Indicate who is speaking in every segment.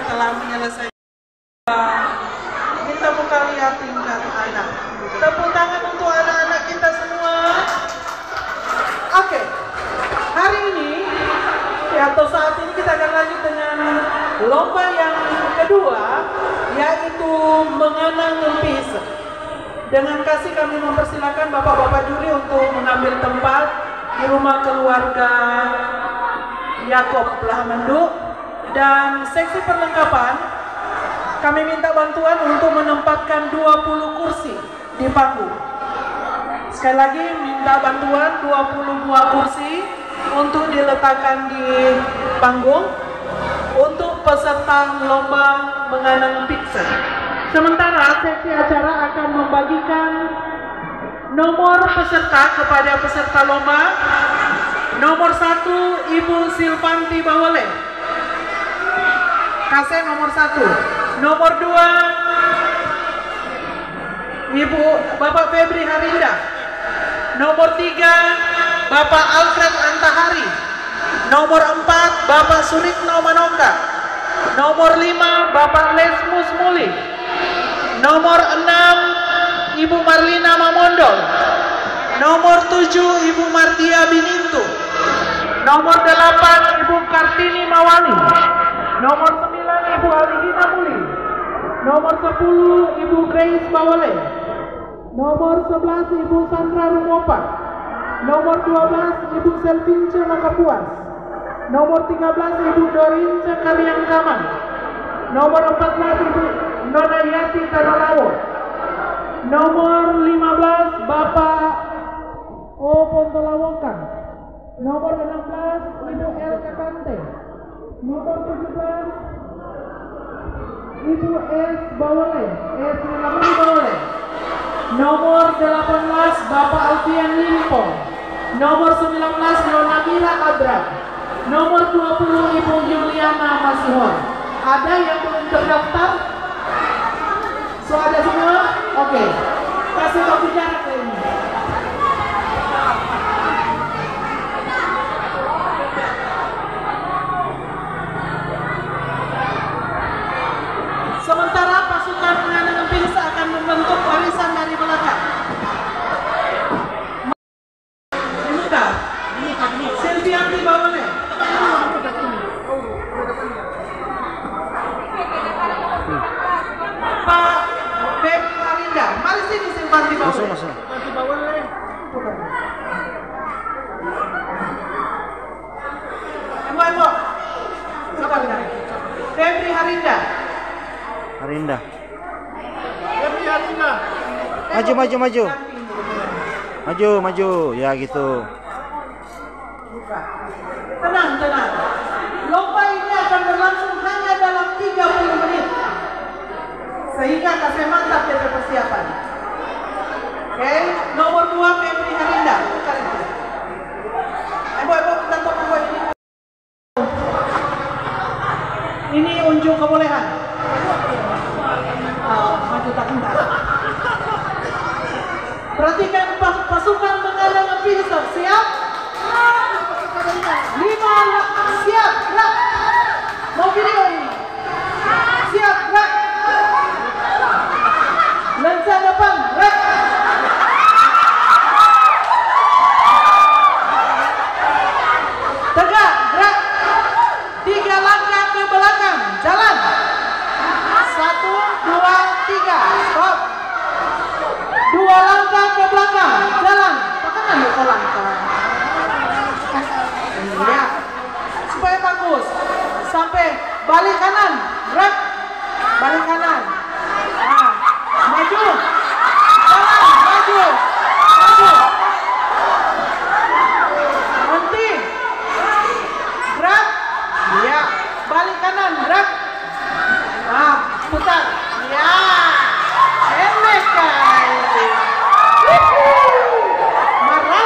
Speaker 1: Telah menyelesaikan. Kita buka lihat tingkat anak. Tepuk tangan untuk anak-anak kita semua. Oke, hari ini atau saat ini kita akan lanjut dengan lomba yang kedua, yaitu mengenang empis. Dengan kasih kami mempersilakan bapak-bapak juri untuk mengambil tempat di rumah keluarga Yakob Lahamenduk. Dan seksi perlengkapan, kami minta bantuan untuk menempatkan 20 kursi di panggung. Sekali lagi minta bantuan 20 buah kursi untuk diletakkan di panggung untuk peserta lomba mengenang pizza. Sementara seksi acara akan membagikan nomor peserta kepada peserta lomba. Nomor 1 Ibu Silvanti Bawole. Kasih nomor 1. Nomor 2 Bapak Febri Harinda. Nomor 3 Bapak Alfred Antahari. Nomor 4 Bapak Suritno Manoka. Nomor 5 Bapak Lesmus Muli. Nomor 6 Ibu Marlina Mamondol. Nomor 7 Ibu Martia Binintu. Nomor 8 Ibu Kartini Mawali. Nomor 9 Ibu Aligina Muli. Nomor 10 Ibu Grace Bawale. Nomor 11 Ibu Sandra Rumopa. Nomor 12 Ibu Selvince Makapuas. Nomor 13 Ibu Dorince Kaliangkaman. Nomor 14 Ibu Nona Yati Tanolawo. Nomor 15 Bapak O Pontolawokan. Nomor 16 Ibu El Kepante. Nomor 17 Ibu S. Bawale, S. Nilamuni Bawale. Nomor 18 Bapak Alfian Limpo. Nomor 19 Nona Mira Adra. Nomor 20 Ibu Juliana Masihor. Ada yang belum terdaftar? So ada semua? Oke. Kasih tahu jarak ke ini. Sementara pasukan mengenang empis akan membentuk barisan dari belakang. Muka Silvianti Bawale. Pak Febri Harinda. Mari sini Silvianti Bawale. Masuk. Ibu. Coba lihat. Febri Harinda.
Speaker 2: Harinda. Maju. Ya gitu.
Speaker 1: Tenang. Lomba ini akan berlangsung hanya dalam 30 menit. Sehingga kasih mantap dari persiapan. Oke, nomor 2 Febri Harinda. Ibu, kita tunggu ini. Ini unjuk kebolehan. Maju tak hendak. Perhatikan pasukan mengenang empis. Siap? 5 siap, gerak. Mau video ini? Siap, gerak. Lensa depan, gerak. Tegak, gerak. 3 langkah ke belakang, jalan. 1, 2, 3, stop. 2 langkah ke belakang, jalan. Pakai ambil langkah. Iya, supaya bagus. Sampai balik kanan, gerak. Balik kanan. Nah, maju. Jalan, maju. Berhenti. Gerak. Iya, balik kanan, gerak. Nah, putar. Ya, enak kali. Marah.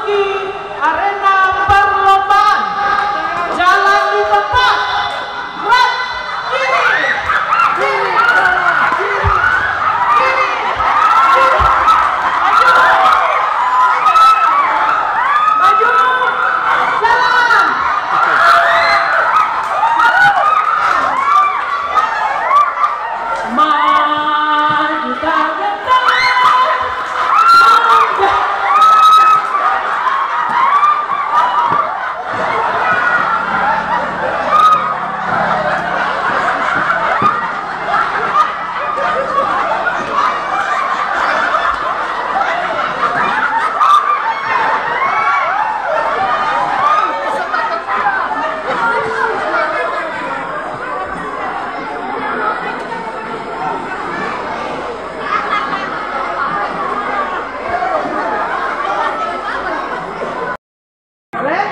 Speaker 1: memasuki arena perlombaan. Jalan di tempat. Gerak kiri, kiri, kiri, kiri, kiri. Maju, maju, jalan. Maju tak gentar. Red,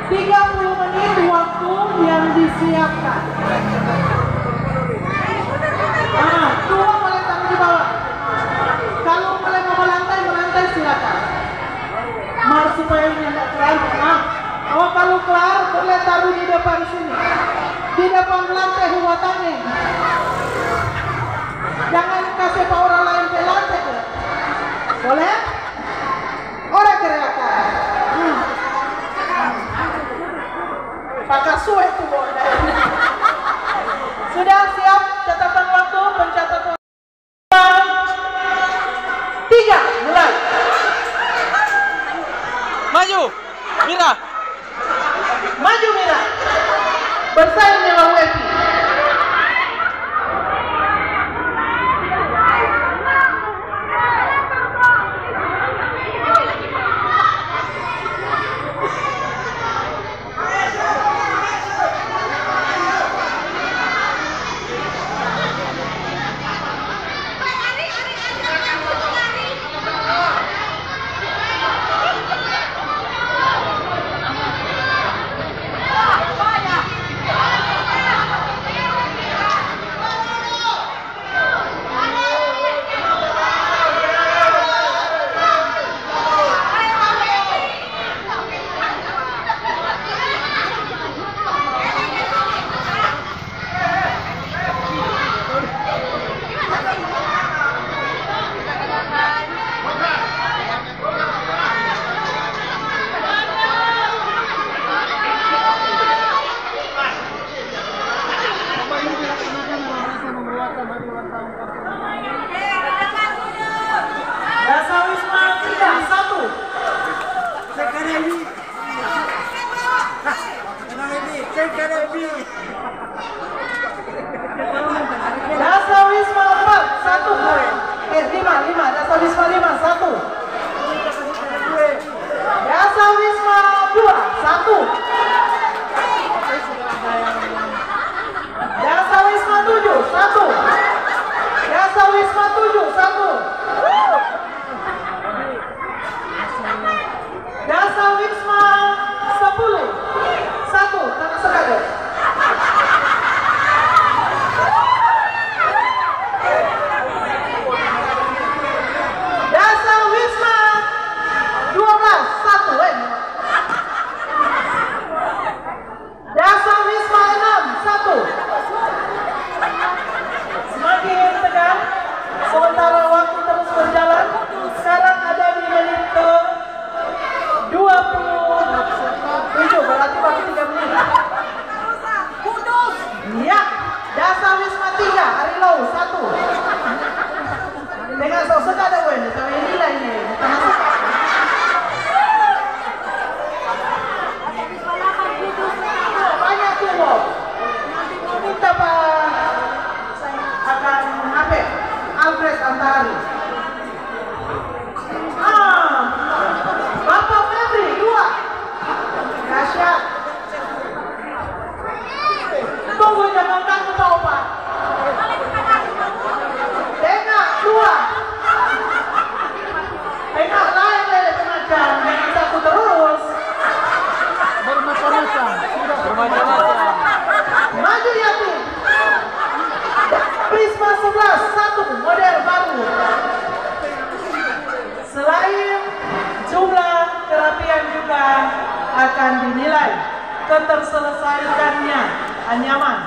Speaker 1: 30 menit waktu yang disiapkan. Tua boleh taruh di bawah. Kalau boleh mau melantai silakan. Mari supaya ini tidak kelar. Oh, kalau kelar boleh taruh di depan sini. Di depan lantai huwatannya. Jangan kasih pak orang lain ke lantai. Boleh? Orang gerakan. Pakai suwe itu boleh. Sudah siap catatan waktu, pencatatan 3, mulai.
Speaker 3: Maju, Mira.
Speaker 1: Maju Mira. Bersaing dengan Wepi. akan dinilai keterselesaiannya anyaman.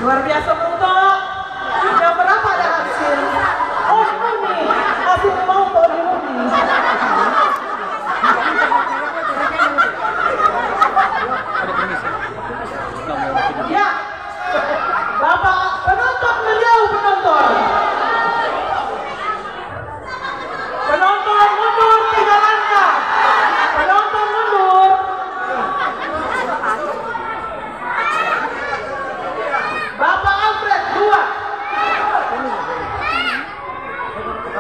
Speaker 1: Luar biasa untuk yang berapa ada hasil? Oh ini hasil mau untuk diundi. Ya, Bapak penonton menjauh penonton. Penonton mundur 3 langkah. Penonton mundur. Bapak Alfred 2.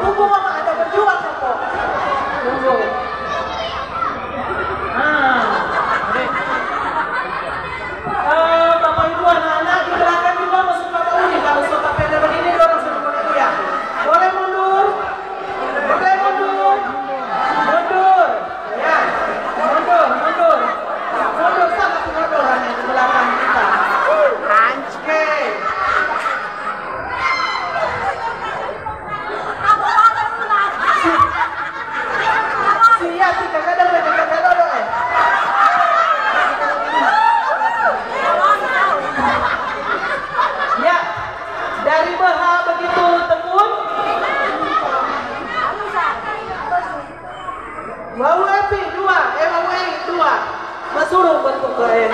Speaker 1: Tunggu mama ada berjuang kok. Tunggu. Bapak Ibu anak-anak di belakang juga masuk ke uni kalau sudah peda begini dorong seperti itu ya. Boleh mundur. Boleh mundur. Mundur. Ya. Mundur, mundur. Mundur sangat mundur hanya di belakang kita. Oke. Siap, kita kadang ya, dari BH begitu tekun. WWP 2, WWI 2. Masuruh bentuk lain.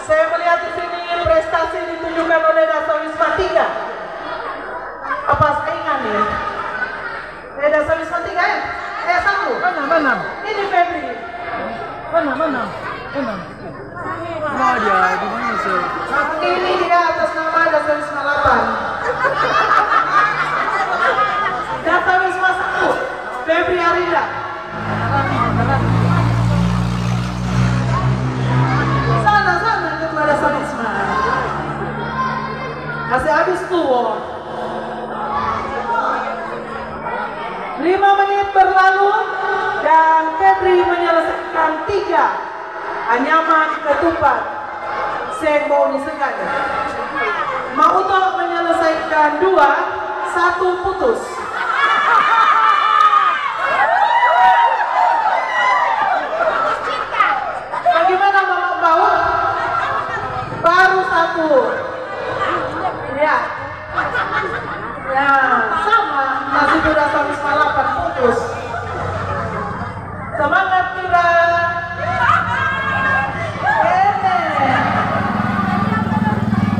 Speaker 1: Saya melihat di sini prestasi ditunjukkan oleh Dasawisma 3. Apa saingan nih? Dasawisma 3 ya? 1.
Speaker 3: Mana?
Speaker 1: Ini Febri.
Speaker 3: Mana? Nah dia gimana sih?
Speaker 1: Ini dia atas nama Dasawisma 8. Dasawisma 1. Febri Arida. Sana ketua Dasawisma. Kasih habis tuh. 5 menit berlalu dan Febri menyelesaikan 3 anyaman ketupat Sengbo Nisengada. Mauto menyelesaikan 2, 1 putus. Bagaimana Mama Bau? Baru 1. Ya. Ya, sama. Masih sudah Dasawisma 8 putus. Semangat Mira.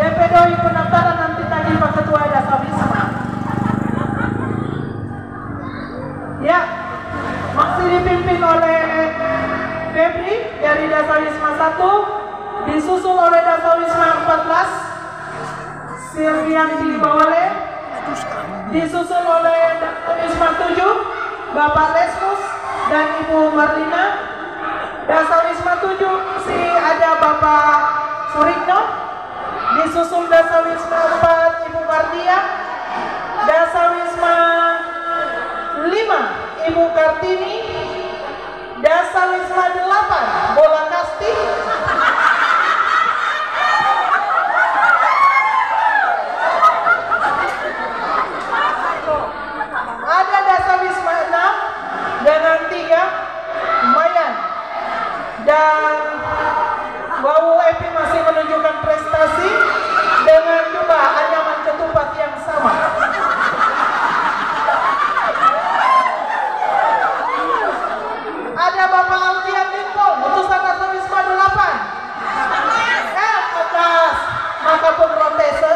Speaker 1: DP Doi pendaftaran nanti tadi Pak Ketua Dasawisma. Ya, masih dipimpin oleh Febri dari Dasawisma 1, disusul oleh Dasawisma 14 Silvianti Bawale, disusul oleh Dasawisma 7 Bapak Lesmus dan Ibu Marlina. Dasawisma 7 masih ada Bapak Surikno, disusul Dasawisma 4 Ibu Mardia, Dasawisma 5 Ibu Kartini, Dasawisma 8 Bola Kasti, ada Dasawisma 6 dengan 3 Mayan, dan WWP masih menunjukkan prestasi dengan 2 anyaman ketupat yang sama. Ada Bapak Alfian Lincoln, utusan Dasawisma 8. Atas maka pemprotese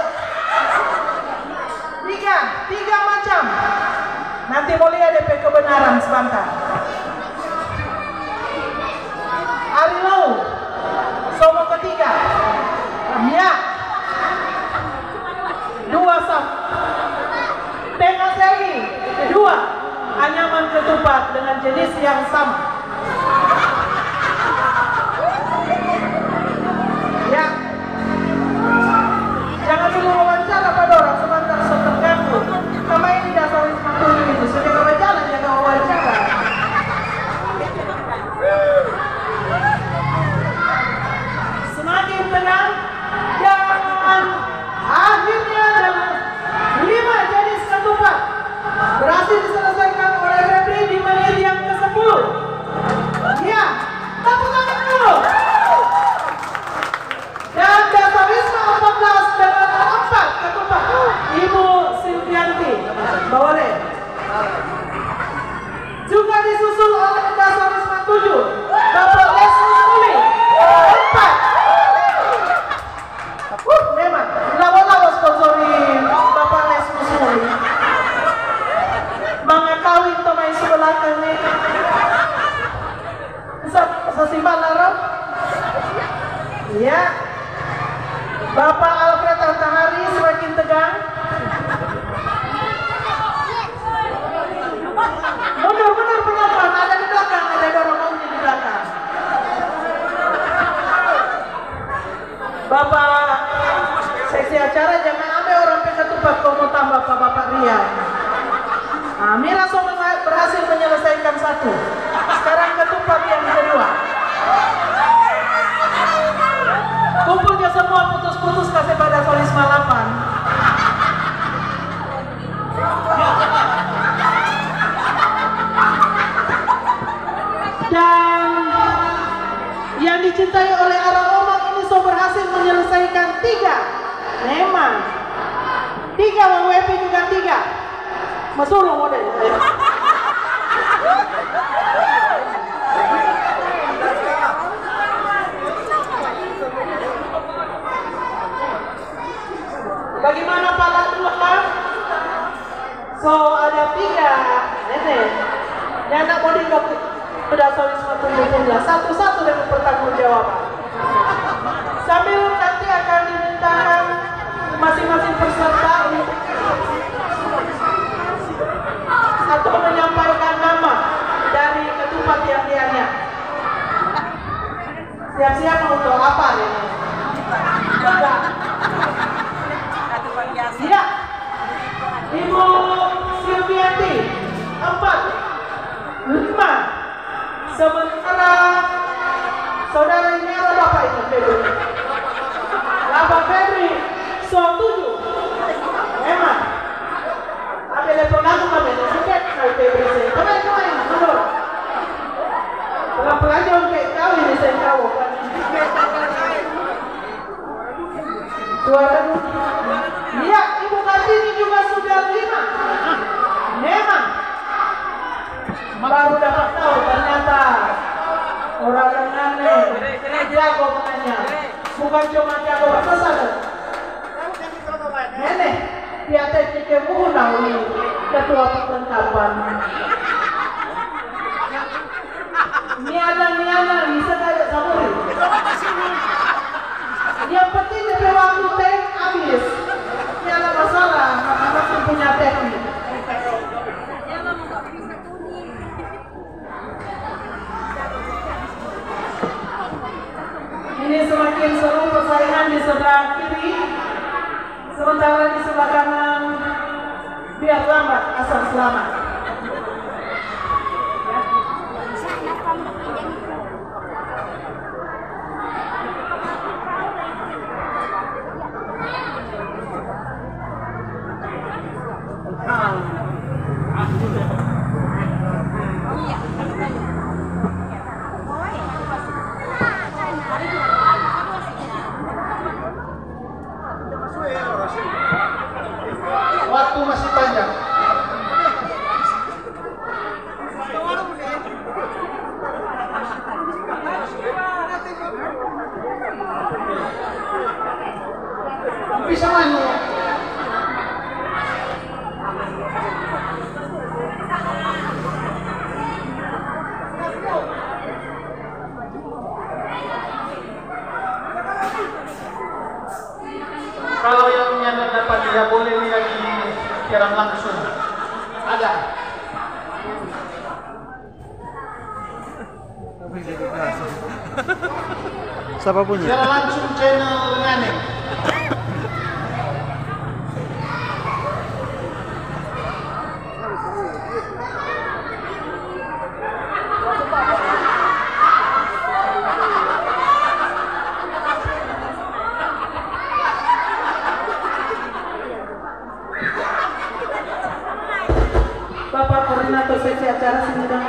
Speaker 1: 3 macam. Nanti mau lihat DP kebenaran sebentar. Ari Lau, Somo ketiga. Ya. 2 saf. Tengah seri 2 anyaman ketupat dengan jenis yang sama. Ya. Jangan dulu wawancara pada orang sebentar terganggu. Sama ini Dasawisma 7 itu sudah kalau jalan jangan wawancara. Semakin tenang dan Ya. Bapak Alfred Antahari semakin tegang. Mundur pelan-pelan, ada di belakang, ada dorongannya di belakang. Bapak seksi acara jangan ambil orang ketupat kau mau tambah Bapak Ria. Nah, Mira berhasil menyelesaikan satu. Sekarang ketupat yang kedua. Kumpulnya semua putus-putus kasih pada solis malapan. Dan yang dicintai oleh arah omak ini so berhasil menyelesaikan 3. Memang 3 WWP juga 3. Masulung model. Bagaimana pala dua? So ada 3 nenek. Yang nak mau dikabut sudah solis matungnya satu-satu dengan pertanggungjawaban. Sambil nanti akan dimintakan masing-masing peserta atau menyampaikan nama dari ketupat yang dianya. Siap-siap untuk apa ini? Enggak. Ya, Ibu Silviati 4, 5. Sementara saudara ini adalah Bapak ini Febri. Bapak Febri so 7. Emang. Ada level lagu kami suket kau Febri saya. Kemain mundur. Pelan-pelan jauh kayak kau ini saya tahu. Suara iya, Ibu Kartini juga sudah 5. Memang baru dapat tahu ternyata orang yang aneh jago menanya, bukan cuma jago berpesan. Nenek, dia teknik mengenai ketua perlengkapan. Niana bisa ada samuri. Yang penting dari waktu tank habis. Tiada masalah, masing-masing punya teknik. Ini semakin seru persaingan di sebelah kiri, sementara di sebelah kanan biar lambat asal selamat. Waktu masih panjang. Bisa maju. Kalau yang menyadar dapat tidak boleh lihat di siaran langsung. Ada.
Speaker 2: Siapa punya?
Speaker 1: Siaran langsung channel Nganeng. Bapak koordinator seksi acara sini dong.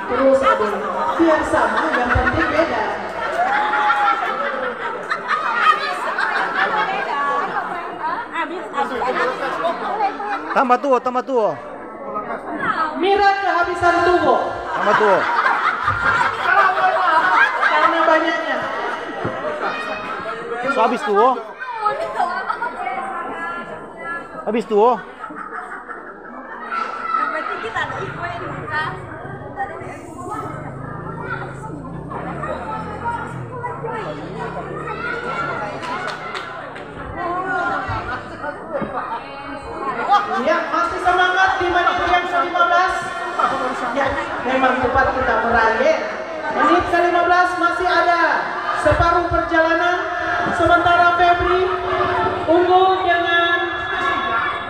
Speaker 1: Terus ada biar sama, yang penting beda.
Speaker 2: Tambah tuh.
Speaker 1: Mira kehabisan tubuh.
Speaker 2: Tambah tuh.
Speaker 1: Karena banyaknya.
Speaker 2: So, habis tuh. Habis tuh.
Speaker 1: Ya, masih semangat di menit yang ke-15. Ya, memang cepat kita meraih. Menit ke-15 masih ada separuh perjalanan. Sementara Febri unggul dengan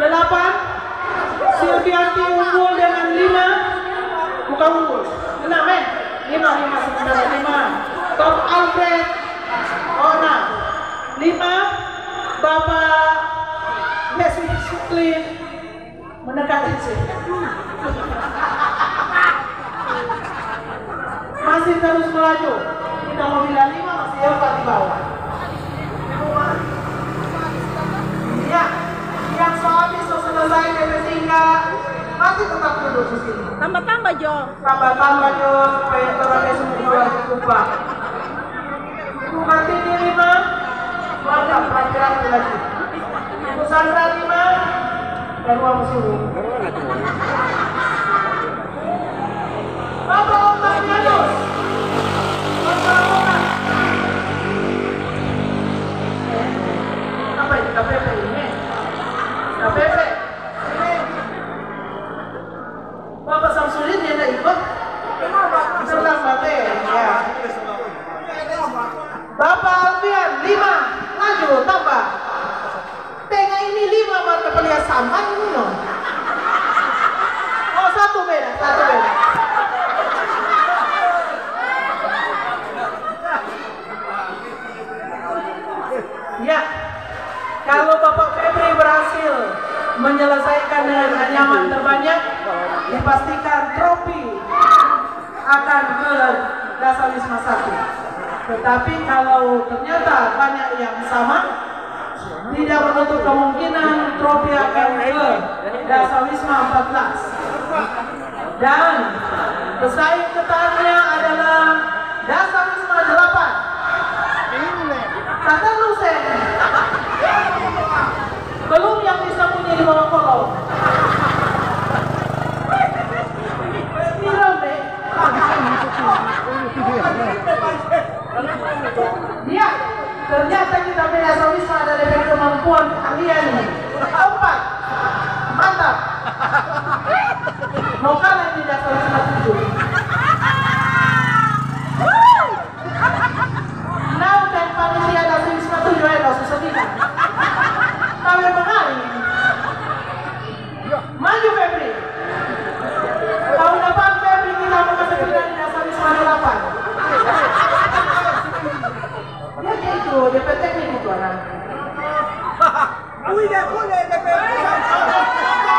Speaker 1: 8, Silvianti unggul dengan 5, bukan unggul, 6 5 sementara 5. Tom Alfred Ona 5, Bapak Messi Suklin mendekati sini. Masih terus melaju. Kita mau bilang 5 masih 4 di bawah. Ya, yang suami selesai dari masih tetap duduk di sini.
Speaker 4: Tambah-tambah Jo.
Speaker 1: Tambah-tambah Jo supaya terangnya semua cukup Pak. Ibu Kartini 5, mantap laki-laki lagi. Ibu Sandra 5, dan uang suruh. Bapak Oman Yunus. Bapak Oman. Apa ini? KPP ini? KPP. Bapak Samsudin dia tidak ikut? Senang Bapak ya. Bapak Alfian 5, laju tambah. Tengah ini 5 marka pelihat sampan ini no. Oh satu beda. Ya, kalau Bapak Febri berhasil menyelesaikan dengan anyaman terbanyak, dipastikan trofi akan ke Dasar Wisma 1. Tetapi kalau ternyata banyak yang sama, tidak menutup kemungkinan trofi akan ke Dasar Wisma 14. Dan pesaing ketatnya adalah Dasar Wisma 8. Kata Lusen belum yang bisa punya di bawah kolong. Ya, ternyata kita punya Wisma ada dengan kemampuan keahlian ini. 4, mantap. Mau kalah di Dasar Wisma 7. Now dan panitia Dasar Wisma 7 ada susah. Tapi mengalir. Maju Febri. Tahun depan Febri kita mau kasih pilihan di Dasar Wisma 8. Ya gitu, DPT gitu anak. Boleh DPT.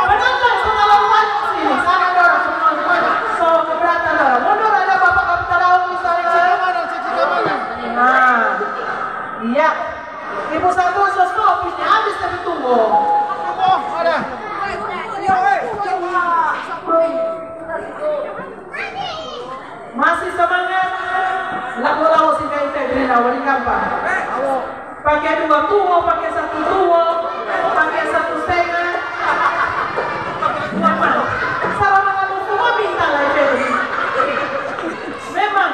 Speaker 1: Penonton pengalaman sini, sana dorong semua. So keberatan dorong. Mundur ada Bapak Kapten Daun misalnya. Nah, iya. Ibu satu stop ini habis tapi tunggu. Ada. Masih semangat. Lagu-lagu si Febri nawari gampang. Pakai 2 tuo, pakai 1 tuo, pakai 1 setengah. Memang. Salah makan semua minta lah Febri. Memang.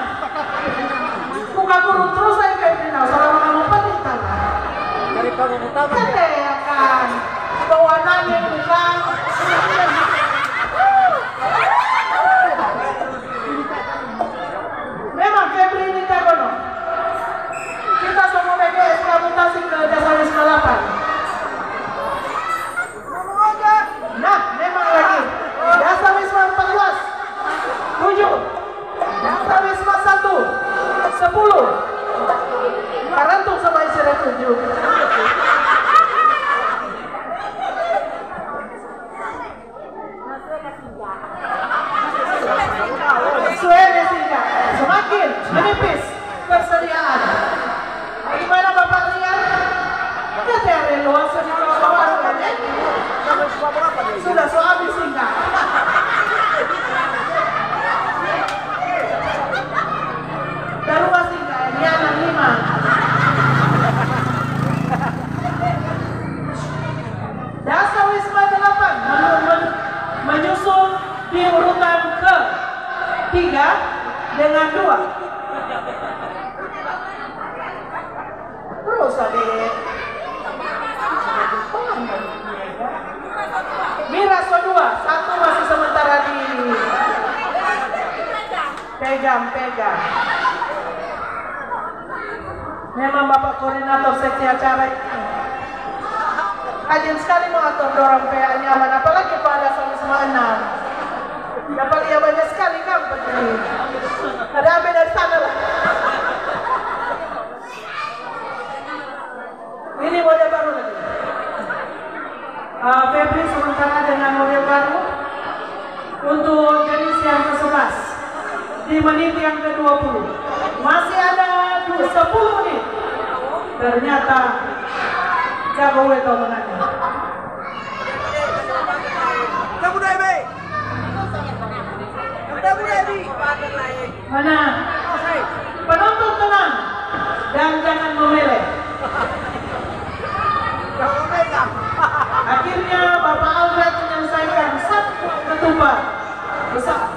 Speaker 1: Buka kurung terus saya Febri now. Salah makan apa minta lah.
Speaker 3: Dari kamu utama.
Speaker 1: Kan. Bawaannya bukan. Memang Febri ini kagono. Kita semua BGS mutasi ke Dasar Wisma 8. di urutan ke-3 dengan 2. Terus adik. Miraso 2, 1 masih sementara di pegang. Memang Bapak Koordinator seksi acara ini rajin sekali mengatur dorong PA nyaman, apalagi pada sama 6. Dapat dia banyak sekali kan begini. Ada ambil dari sana lah. Ini model baru lagi. Febri sementara dengan model baru untuk jenis yang ke-11 di menit yang ke-20. Masih ada 10 menit. Ternyata jago weto menangnya. Mana? Penonton tenang dan jangan memeleh. Akhirnya Bapak Albert menyelesaikan 1 ketupat besar.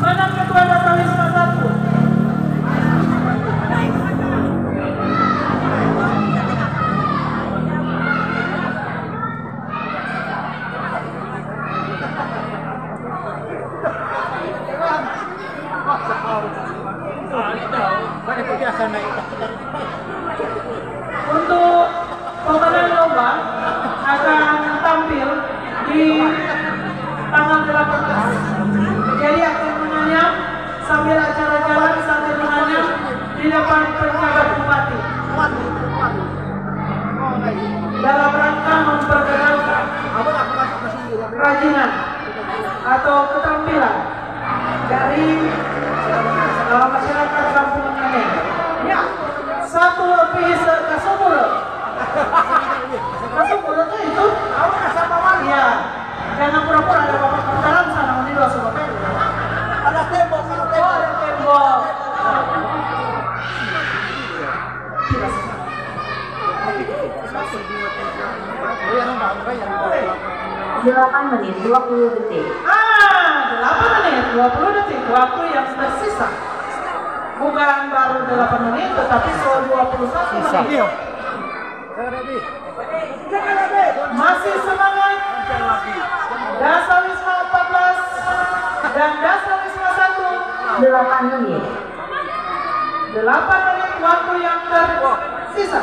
Speaker 1: Mana ketua Dasawisma 1? Untuk pemenang lomba akan tampil di tanggal 18. Jadi akan menganyam sambil acara jalan sambil menganyam di depan pejabat bupati dalam rangka memperkenalkan kerajinan atau keterampilan dari masyarakat kampung Ngamen. Ya, 1 piece kasumur. Kasumur itu sama wali. Ya, jangan pura-pura ada bapak pertaran sana menilai sebabnya. Ada tembok, ada tembok.
Speaker 4: Delapan menit 20 detik.
Speaker 1: 8 menit 20 detik waktu yang tersisa. Bukan baru 8 menit tetapi 21 menit. Masih semangat. Dasawisma 14 dan Dasawisma 1.
Speaker 4: 8 menit.
Speaker 1: 8 menit waktu yang tersisa.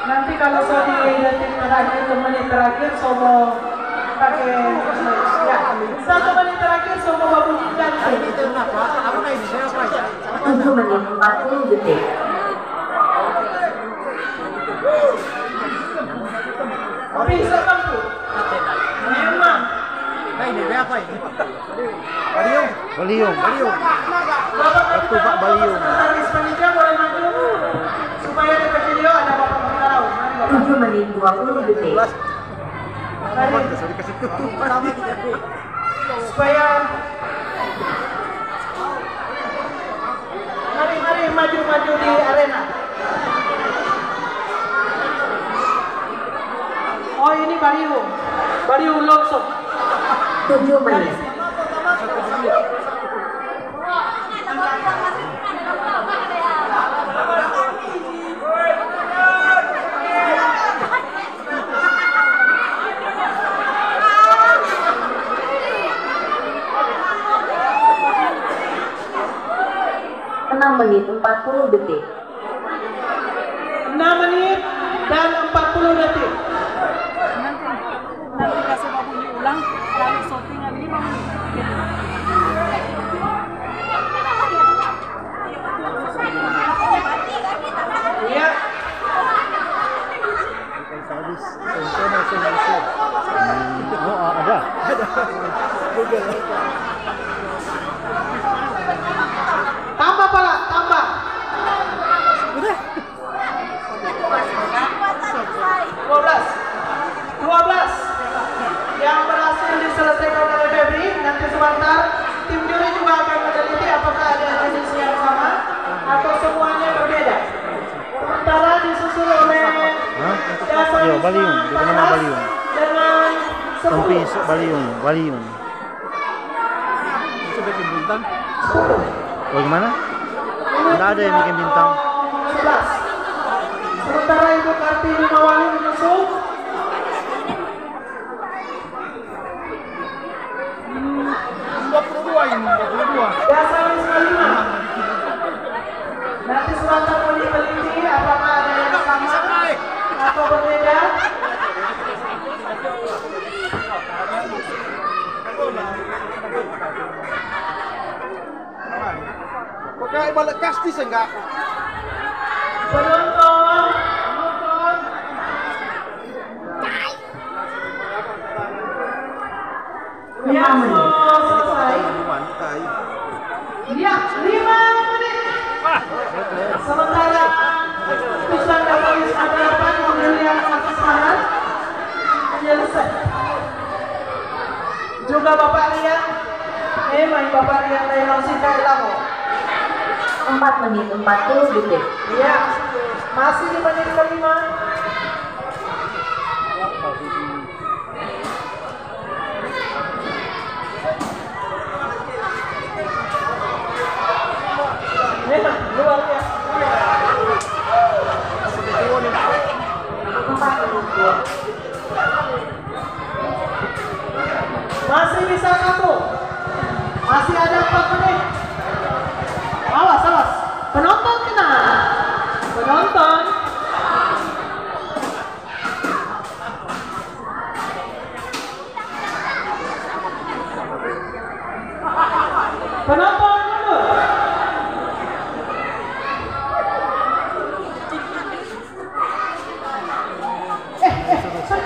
Speaker 1: Nanti kalau so di detik terakhir, menit terakhir so mau pakai ya 1 menit terakhir so mau babunyikan
Speaker 4: 7 menit 40 detik.
Speaker 1: Bisa mampu. Memang
Speaker 2: Baliung.
Speaker 1: Bapak
Speaker 2: Waktu Pak Baliung.
Speaker 1: Sekretaris Panitia boleh maju supaya di video ada Bapak tahu.
Speaker 4: 7 menit 20 detik.
Speaker 1: Supaya mari maju di arena. Oh ini Baliung Longsong.
Speaker 4: 7 menit. Menit 40 detik.
Speaker 1: 6 menit dan 40 detik.
Speaker 5: Nanti kasih babu diulang, lalu shootingan 5 menit.
Speaker 1: Iya.
Speaker 2: Oh, ada.
Speaker 1: Tambah pala, tambah.
Speaker 2: Udah.
Speaker 1: 12 yang berhasil diselesaikan sebentar, tim juri juga akan meneliti apakah ada jenis yang sama atau semuanya berbeda. Sementara disusul oleh dasar
Speaker 2: Yo, Baliung, di mana Baliung?
Speaker 1: dengan 10.
Speaker 2: Tompi Baliung.
Speaker 3: Sudah bikin bintang.
Speaker 2: Oh, gimana? Tidak ada yang bikin bintang.
Speaker 1: 11. Sementara Ibu Kartini Mawali menyusul. Dasar Wisma 5. Nanti Selatan mau diteliti apakah ada yang sama atau berbeda.
Speaker 3: Pakai balik kastis enggak?
Speaker 1: Penonton. Yang selesai. Ya, 5 menit. Sementara putusan dari Wisma 8 pemilihan saksi syarat selesai. Juga Bapak Rian, Bapak Rian Renosika Elamo.
Speaker 4: 4 menit 40 detik.
Speaker 1: Iya, masih di menit kelima. Luar ya.
Speaker 4: 4 menit.
Speaker 1: Masih bisa satu. Masih ada 4 menit. Awas. Penonton kena. Penonton. Penonton mundur.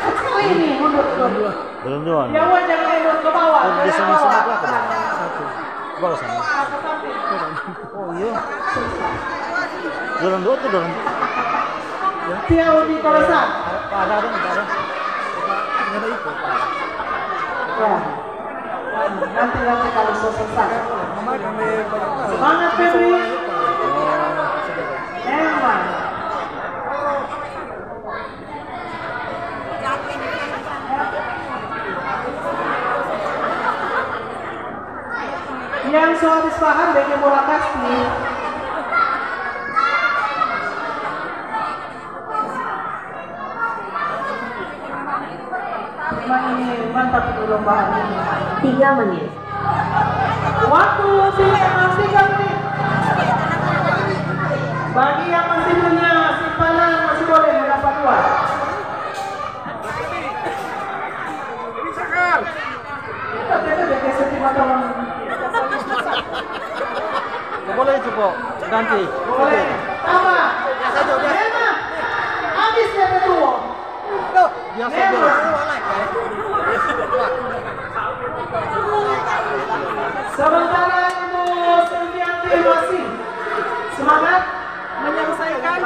Speaker 1: Sekali ini mundur.
Speaker 2: Belum doang.
Speaker 1: Ya wah, jangan mundur ke bawah.
Speaker 2: Oh, di
Speaker 1: Jangan
Speaker 2: sana
Speaker 1: bawah.
Speaker 2: lah ke bawah. Satu. Baru sana. Oh iya. Dorong dua tuh dorong.
Speaker 1: Tiau di kawasan.
Speaker 2: Ada. Ada ikut.
Speaker 1: Ya. Nanti kalau selesai. Semangat Febri. Emang. Yang sehabis paham bagi bola kasti. Memang ini mantap perlombaan ini.
Speaker 4: 3 menit.
Speaker 1: Waktu tinggal 3 menit. Bagi yang masih punya simpanan masih boleh mendapat uang.
Speaker 3: Boleh itu kok. Ganti.
Speaker 1: Boleh. Apa? Memang. Habis dia betul.
Speaker 3: Biasa
Speaker 1: Sementara Ibu Silvianti masih semangat menyelesaikan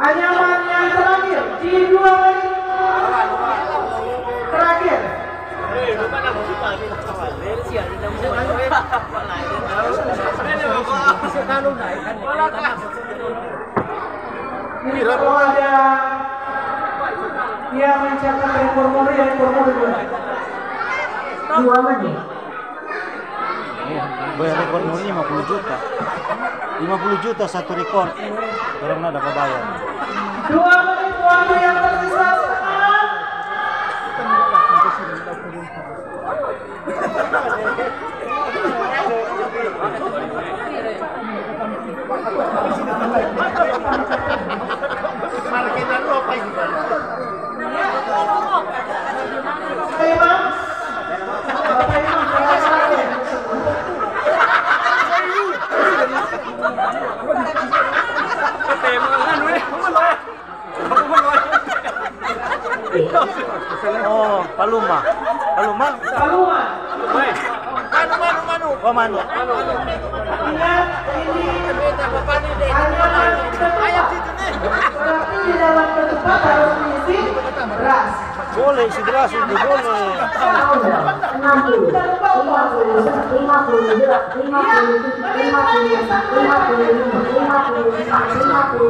Speaker 1: anyaman yang terakhir di 2 menit terakhir. Ini kalau ada dia mencatat rekor muri
Speaker 4: 2 menit.
Speaker 2: Bayar rekor muri 50 juta. 50 juta satu rekor. Orang ada kebayar.
Speaker 1: 2 menit waktu yang tersisa setengah.
Speaker 2: Oh, Paluma.
Speaker 3: Manu.
Speaker 2: Oh, Manu.
Speaker 1: Ingat ini anyaman berarti di dalam ketupat harus diisi beras.
Speaker 2: Boleh isi beras itu boleh.
Speaker 4: Countdown.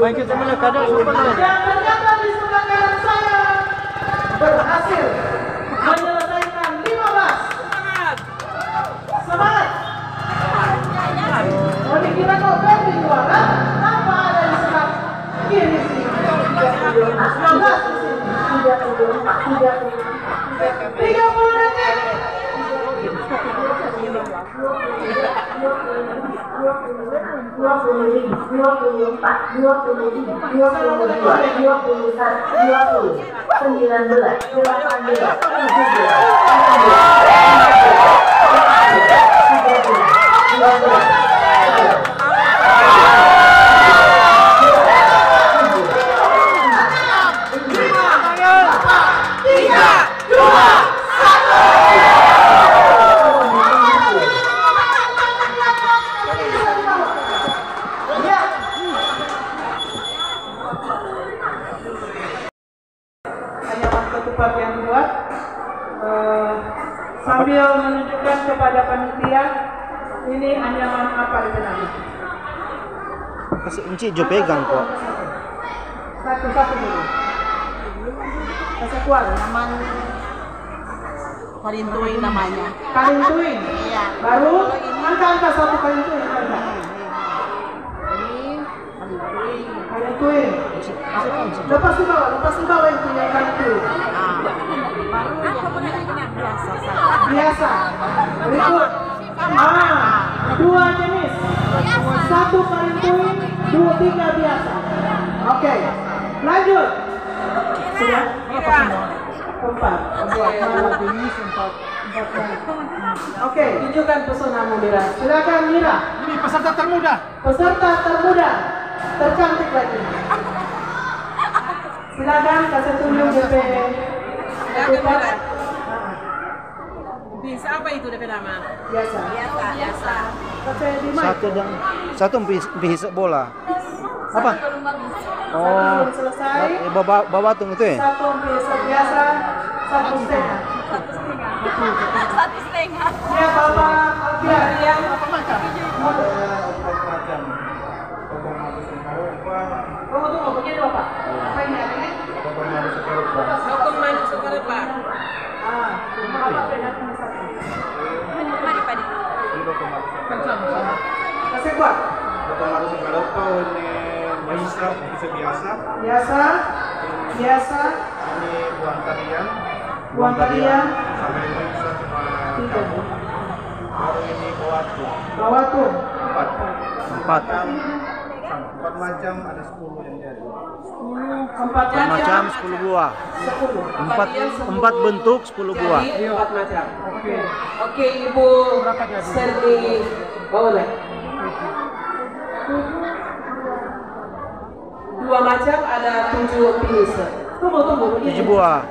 Speaker 3: Main kita mana kadang super mana?
Speaker 1: Yang ternyata di sebelah kanan saya berhasil menyelesaikan 15. Semangat. Oh, dikira kok Ferdi juara tanpa ada di sebelah kiri sini. 19 di sini. 30 detik. Bagian dua sambil menunjukkan kepada panitia ini anyaman apa itu namanya.
Speaker 2: Kasih Encik Jo pegang kok.
Speaker 1: Satu-satu dulu. Kasih kuat.
Speaker 5: Naman Karintuin namanya.
Speaker 1: Karintuin.
Speaker 5: Iya.
Speaker 1: Baru angka satu karintuin. Karintuin. Lepas di bawah itu yang karintuin. Biasa. Berikut. Dua jenis. Satu karintuin, tiga biasa. Oke. Lanjut. Sudah? Empat. Oke, tunjukkan pesonamu Mira. Silakan Mira.
Speaker 3: Ini peserta termuda.
Speaker 1: Peserta termuda, tercantik lagi. Silakan kasih tunjuk DP.
Speaker 5: Bisa apa itu DP nama?
Speaker 1: Biasa.
Speaker 5: Biasa.
Speaker 1: Kasih di mic.
Speaker 2: Satu bisa bola. Apa? Oh,
Speaker 1: Belum selesai.
Speaker 2: bawatung itu ya?
Speaker 1: Satu bisa biasa, satu setengah.
Speaker 5: Satu setengah.
Speaker 1: Ya Bapak Alfian. Yang
Speaker 3: Apa macam?
Speaker 1: tunggu begini Bapak. Apa ini artinya?
Speaker 5: Hukum maju sekarang Pak.
Speaker 1: Bapak pegang ini satu.
Speaker 5: Mari Pak.
Speaker 1: Kasih kuat. Biasa.
Speaker 3: Ini
Speaker 1: Buang tarian.
Speaker 3: Tiga. Baru ini
Speaker 1: Bawatu.
Speaker 2: Empat.
Speaker 3: 4 macam ada 10 yang jadi.
Speaker 1: Empat
Speaker 2: Macam 10 buah.
Speaker 1: 10.
Speaker 2: Empat bentuk 10 buah.
Speaker 1: Jadi 4 macam. Oke, Ibu Serdi boleh. 2 macam ada 7 piece. Tunggu.
Speaker 2: 7 buah.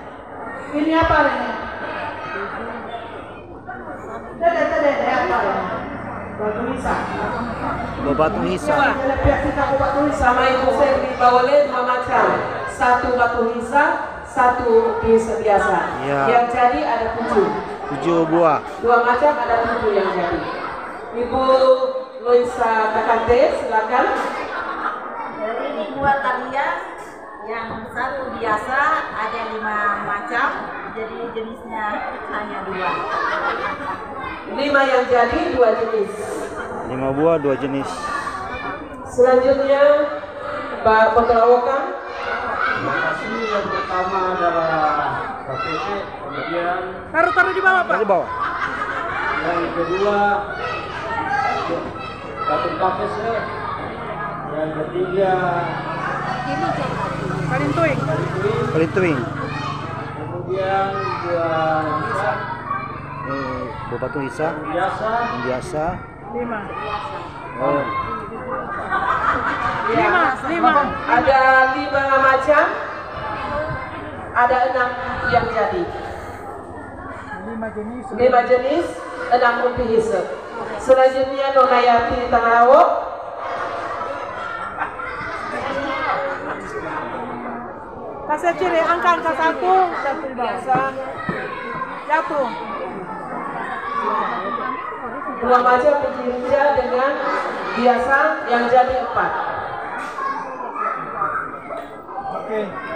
Speaker 1: Ini apa ini? Dede apa ini? Batu nisan.
Speaker 2: Batu nisan.
Speaker 1: Pihak kita batu nisan sama Ibu Serdi boleh 2 macam. 1 batu nisan, 1 piece biasa.
Speaker 2: Ya.
Speaker 1: Yang jadi ada 7.
Speaker 2: 7 buah.
Speaker 1: 2 macam ada 7 yang jadi. Ibu Loisa Kakante, silakan.
Speaker 6: Jadi ini 2 tarian, yang satu biasa ada 5 macam, jadi jenisnya hanya 2.
Speaker 1: 5 yang jadi 2 jenis.
Speaker 2: 5 buah 2 jenis.
Speaker 1: Selanjutnya pengerowokan.
Speaker 3: Terima kasih. Yang pertama adalah KPP, kemudian
Speaker 1: Taruh di bawah, Pak.
Speaker 2: Di bawah.
Speaker 3: yang kedua Batung Kapes, yang ketiga
Speaker 1: Karintuing.
Speaker 2: Pelintuing.
Speaker 3: kemudian dua
Speaker 2: Batu nisan.
Speaker 3: biasa,
Speaker 2: Biasa.
Speaker 1: 5.
Speaker 2: Oh.
Speaker 1: 5. Ada 5 macam. Ada 6 yang jadi. 5 jenis, 6 umpi hisap. Selanjutnya Nonayati Tangarawok. Kasih ciri angka 1 biasa. Jatuh. 2 macam biji rinja dengan biasa yang jadi 4.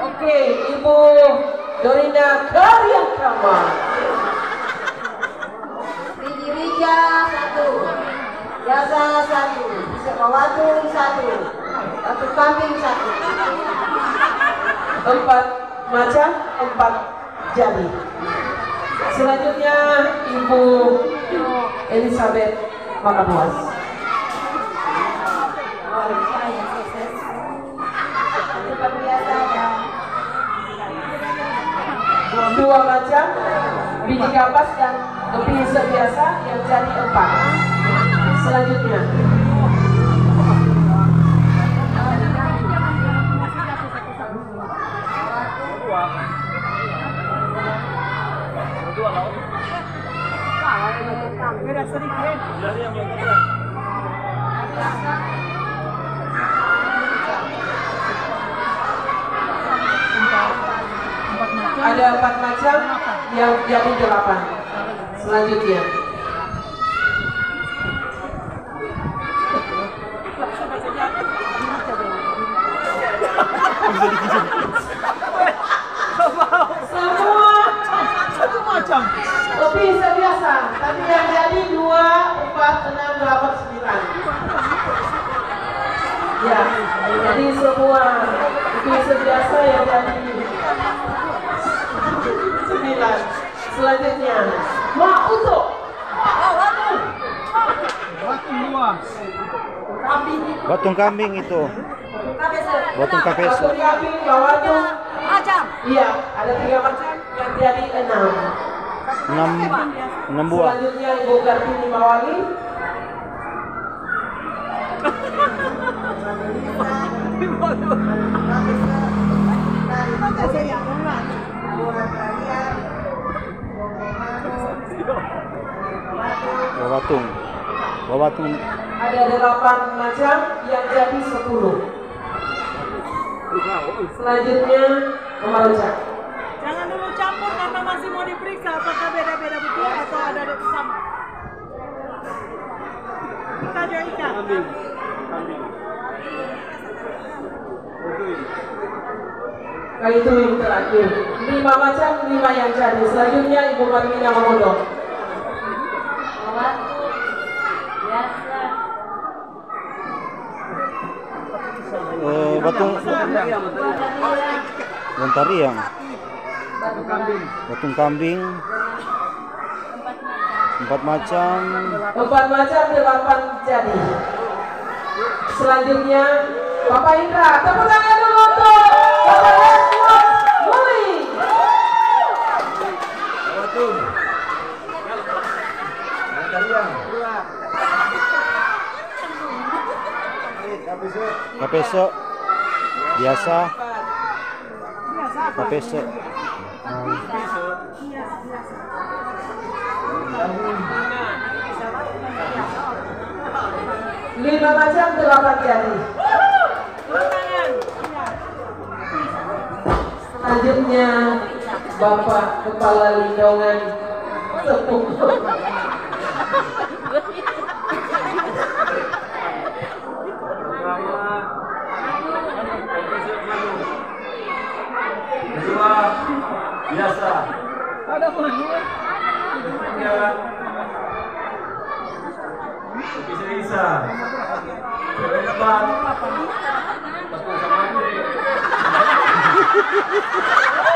Speaker 1: Oke, Ibu Dorina Karyakama.
Speaker 6: Biji rinja 1, biasa 1, bawatu 1, batu kambing 1.
Speaker 1: 4 macam 4 jadi. Selanjutnya Ibu Elizabeth Makabuas.
Speaker 6: Seperti biasa ada
Speaker 1: 2 macam biji kapas dan lebih biasa yang jadi 4. Selanjutnya ada 4 macam yang jadi 8. Selanjutnya semua satu macam lebih biasa, tapi yang jadi 2, 4, 6, 8, 9. Ya, jadi semua lebih biasa yang jadi 9. Selanjutnya Mauto.
Speaker 2: Batung kambing itu. Batung kapeso.
Speaker 1: Batung kambing, bawatu.
Speaker 5: Macam.
Speaker 1: Iya, ada 3 macam yang jadi 6.
Speaker 2: 6 buah.
Speaker 1: Selanjutnya Ibu Kartini Mawangi.
Speaker 2: Bawatung.
Speaker 1: Ada 8 macam yang jadi 10. Selanjutnya Memalucak.
Speaker 5: Jangan dulu campur karena masih mau diperiksa apakah beda-beda betul atau ada sama. Kita ikan.
Speaker 1: Kali itu yang terakhir. 5 macam, 5 yang jadi. Selanjutnya Ibu Marmina Mamodo.
Speaker 6: bawatu biasa.
Speaker 2: Batung Tariang. Batung kambing 4 macam.
Speaker 1: 4 macam 8 jadi. Selanjutnya Bapak Indra, tepuk tangan dulu untuk Bapak Resmus Muli.
Speaker 2: Kapeso biasa. Kapeso.
Speaker 1: 5 macam 8 jadi. Selanjutnya Bapak Kepala Lindungan Sepuh.
Speaker 3: Kedua biasa.
Speaker 5: Ada mana?
Speaker 3: Ketiga bisa. Keempat tepung sama adik.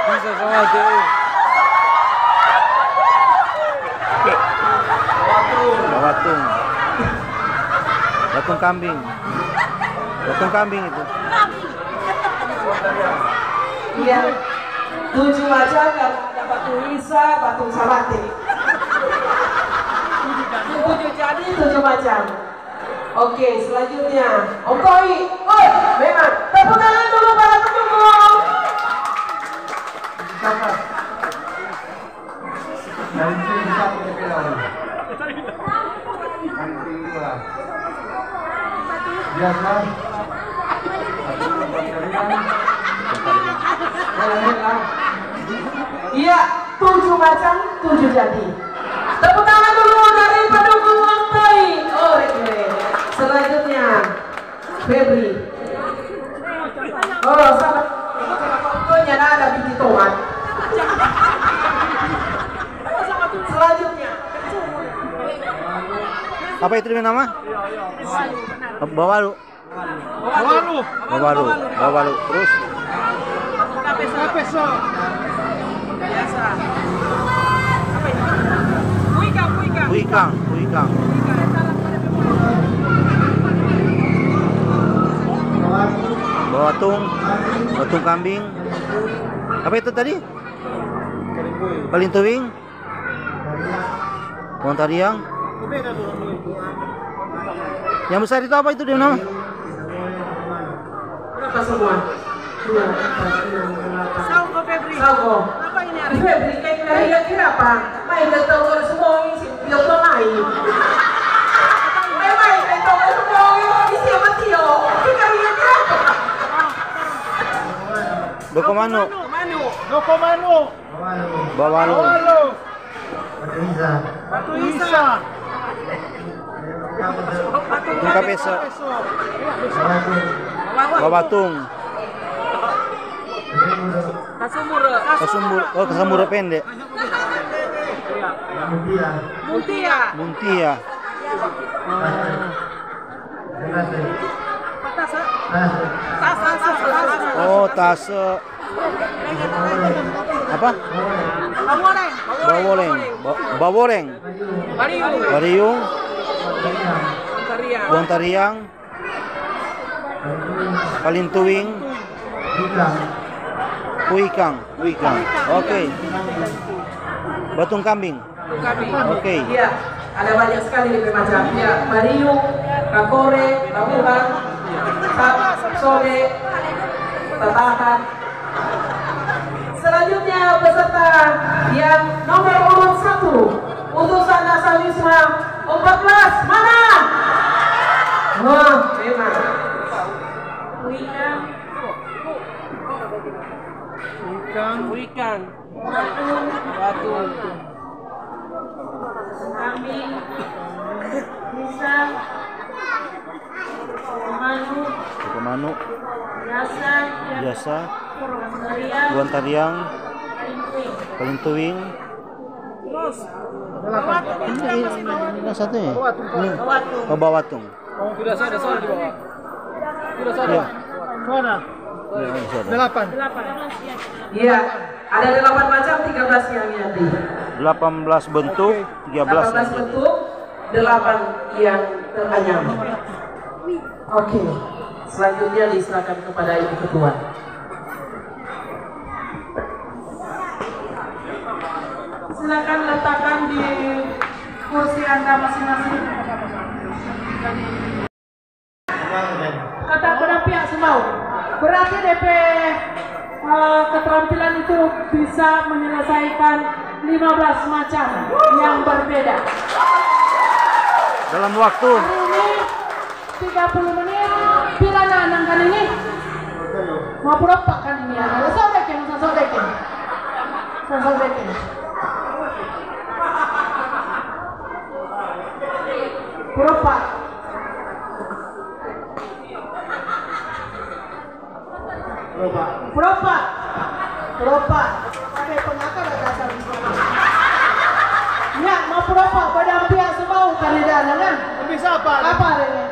Speaker 2: Bisa sama aja. Bawatung. Batung kambing. Batung kambing itu.
Speaker 1: Iya, 7 macam karena ada batu Lisa, batu Samati. 7 jadi 7 macam. Oke, selanjutnya Om Koi. Oi, memang tepuk tangan dulu para pendukung.
Speaker 3: Dari tim 1 DPL. Ranking 2. Biasa.
Speaker 1: Iya, 7 macam 7 jadi. Tepuk tangan dulu dari pendukung untuk Febri. Oh, sama. Fotonya ada di tomat. Selanjutnya.
Speaker 2: Apa itu nama? Bawalu. Bawalu. Terus
Speaker 5: Kapeso. Biasa. Apa ini? Kuikang.
Speaker 2: Bawatung kambing. Apa itu tadi? Balintuing. Bontariang. Yang besar itu apa itu dia nama?
Speaker 1: Berapa semua? 2, 4, 6, 8.
Speaker 5: Saugo Febri.
Speaker 1: Saugo.
Speaker 5: Apa ini hari?
Speaker 1: Febri kayak kira apa? Main ke toko semua isi biar to main. Main ke toko semua isi apa tio? Kira apa?
Speaker 2: Dokomano. Bawalu.
Speaker 5: Batu Isa.
Speaker 2: Kapeso. Bawatung. Kasumura pendek. Muntia. Oh, tase. Apa? Baworeng. Bariung. Bontariang. Palintuing. Kuikang. Oke. Batung kambing. Oke.
Speaker 1: Iya, ada banyak sekali nih macam. Ya, Bariung, Kakore, Tabuhan, Sole, Tatahan. Selanjutnya peserta yang nomor urut 1 utusan Nasawisma 14 mana? Wah, memang.
Speaker 5: Kuikang. Batu.
Speaker 6: Kambing, bisa,
Speaker 2: Dokomano. Biasa.
Speaker 6: Bontariang,
Speaker 2: Bontariang. Palintuing.
Speaker 5: Terus.
Speaker 2: Ini satu ya? Ini Bawatung.
Speaker 3: Sudah saya di bawah.
Speaker 2: Iya.
Speaker 3: Mana?
Speaker 2: Iya,
Speaker 3: 8.
Speaker 1: Iya, ada 8 macam 13 yang nanti.
Speaker 2: 18 bentuk, 13
Speaker 1: 18 bentuk, 8 yang teranyam. Oke, selanjutnya diserahkan kepada Ibu Ketua. Silakan letakkan di kursi Anda masing-masing. Kata pada pihak semua, berarti DP keterampilan itu bisa menyelesaikan 15 macam yang berbeda.
Speaker 2: dalam waktu
Speaker 1: Hari ini 30 menit. Bila nanang kan ini? Mau berapa kan ini? Ada sodekin. Berapa? Berapa? Oke, pengakar ada dasar di sana. Ya, mau berapa? Pada pihak semua kan di dalam kan?
Speaker 3: Bisa apa?
Speaker 1: Apa ini?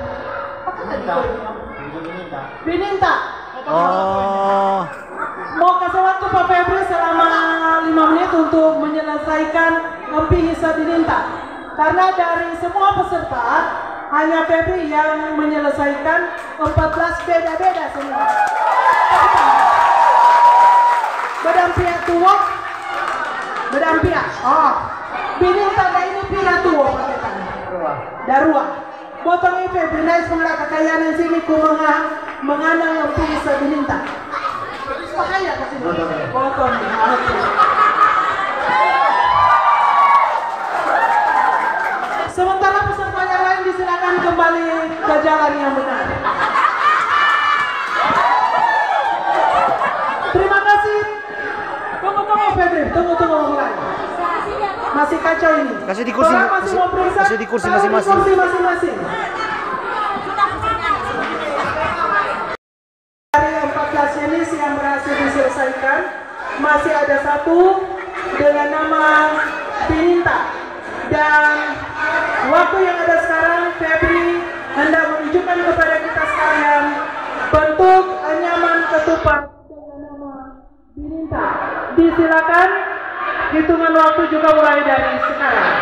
Speaker 1: Bininta.
Speaker 2: oh
Speaker 1: Mau kasih waktu Pak Febri selama 5 menit untuk menyelesaikan Empi Hisa Bininta. Karena dari semua peserta hanya Febri yang menyelesaikan 14 beda-beda semua. Bedampiak tua, bedampiak. Oh, Bininta na ini pila tua paketan. Darua. Botong ini Febri nais mengelak kekayaan sini ku menganang Empi Hisa Bininta. Bahaya kasih botong. Sementara peserta yang lain disilakan kembali ke jalan yang benar. Terima kasih. Tunggu Febri, tunggu mulai. Masih kacau ini.
Speaker 2: Kasih di kursi,
Speaker 1: Orang masih mau periksa,
Speaker 2: kasih di kursi
Speaker 1: taruh
Speaker 2: masing-masing.
Speaker 1: Di kursi masing-masing. Dan waktu yang ada sekarang, Febri hendak menunjukkan kepada kita sekalian bentuk anyaman ketupat dengan nama Bininta. Disilakan, hitungan waktu juga mulai dari sekarang.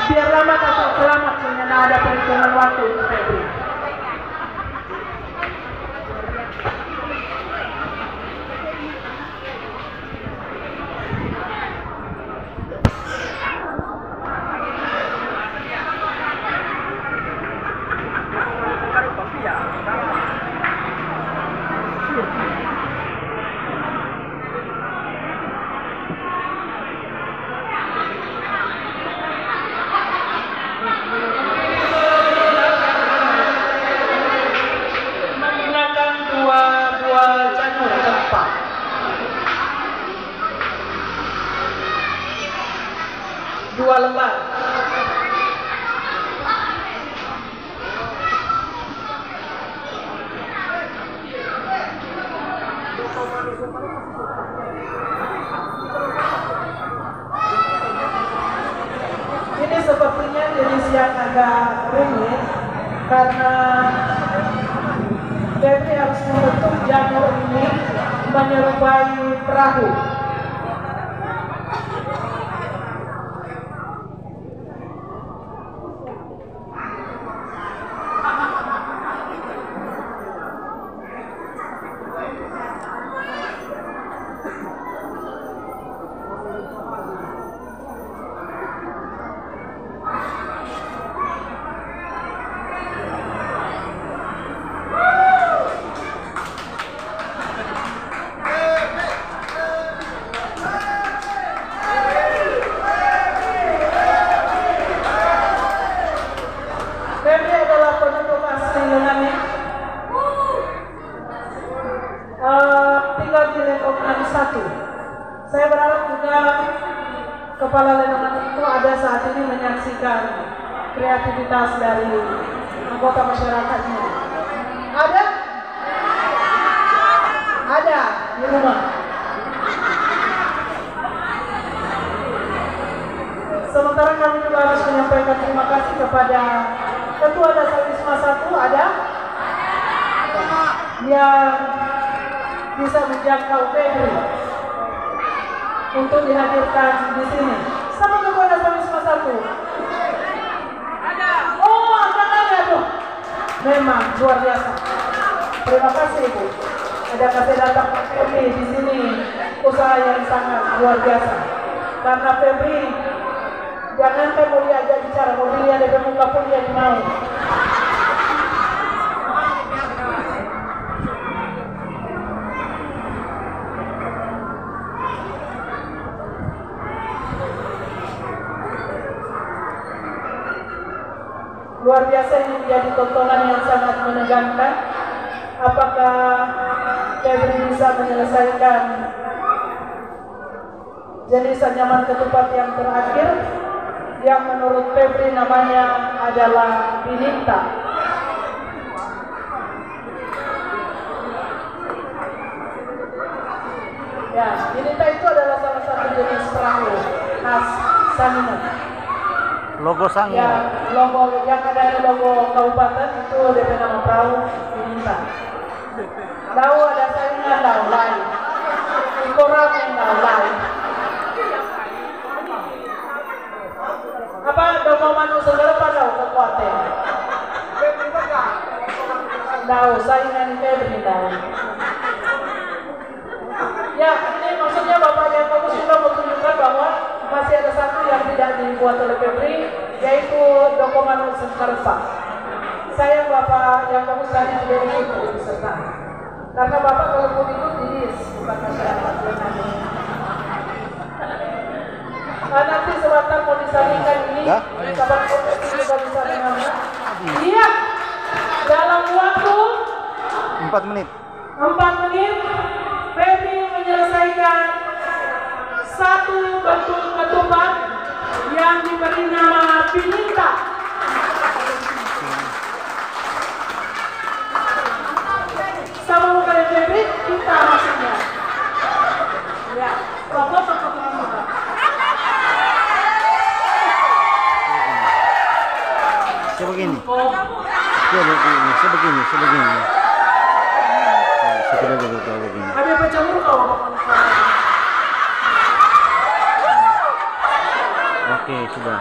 Speaker 1: Biar lama atau selamat sebenarnya ada perhitungan waktu untuk Febri. Menggunakan dua buah janur kelapa. Dua lembar. Ini sepertinya jenis yang agak rumit karena Febri harus membentuk janur ini menyerupai perahu. Febri adalah penduduk asli Yunani. Tinggal di Lenongan 1. Saya berharap juga kepala Lenongan itu ada saat ini menyaksikan kreativitas dari anggota masyarakatnya. Ada? Ada di rumah. Sementara kami juga harus menyampaikan terima kasih kepada Ketua Dasar Wisma 1 ada yang bisa menjangkau Febri untuk dihadirkan di sini. Sama Ketua Dasar Wisma 1. Ada. Oh, akan ada tuh. Memang luar biasa. Terima kasih Ibu. Ada kasih datang Pak Febri di sini, usaha yang sangat luar biasa. Karena Febri jangan kan mau diajak bicara, mau dilihat dari muka pun dia mau. Luar biasa, ini menjadi tontonan yang sangat menegangkan. Apakah Febri bisa menyelesaikan jenis anyaman ketupat yang terakhir, yang menurut Febri namanya adalah Bininta. Ya, Bininta itu adalah salah satu jenis perahu khas Sanginan.
Speaker 2: Logo Sanginan.
Speaker 1: Ya, logo yang ada di logo kabupaten itu dari nama perahu Bininta. Tahu ada Sanginan, tahu lain. Ikoramen, tahu lain. Apa domo manu segala pada kekuatan. Tahu saingan Febri tahu. Ya, ini maksudnya Bapak yang kamu sudah menunjukkan bahwa masih ada satu yang tidak dibuat oleh Febri, yaitu dokumen Sekarpa. Sayang Bapak yang kamu tadi tidak ikut serta. Karena Bapak kalau pun ikut diis, bukan masyarakat Yunani. Nanti sebentar mau disampaikan ini, kabar Febri juga bisa mengambil. Iya, dalam waktu
Speaker 2: 4 menit.
Speaker 1: 4 menit, Febri menyelesaikan satu bentuk ketupat yang diberi nama Bininta. Sama bukan Febri, kita maksudnya. Ya, pokok
Speaker 2: Sebegini.
Speaker 1: info.
Speaker 2: Sebegini. Sudah begini.
Speaker 1: Ada apa campur kalau
Speaker 2: Oke, sudah.